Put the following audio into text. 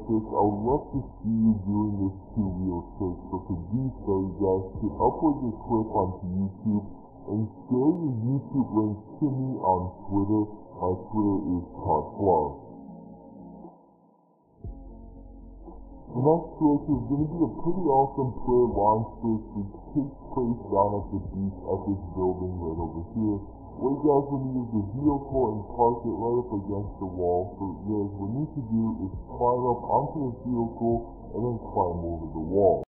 this, I would love to see you doing this two-wheel trick. So to do so, you guys can upload your clip onto YouTube and share your YouTube link to me on Twitter. My Twitter is ToddFlow. The next trick is going to be a pretty awesome prayer launch trick which takes place down at the beach at this building right over here. What you guys will need is the vehicle and park it right up against the wall. So what you guys will need to do is climb up onto the vehicle and then climb over the wall.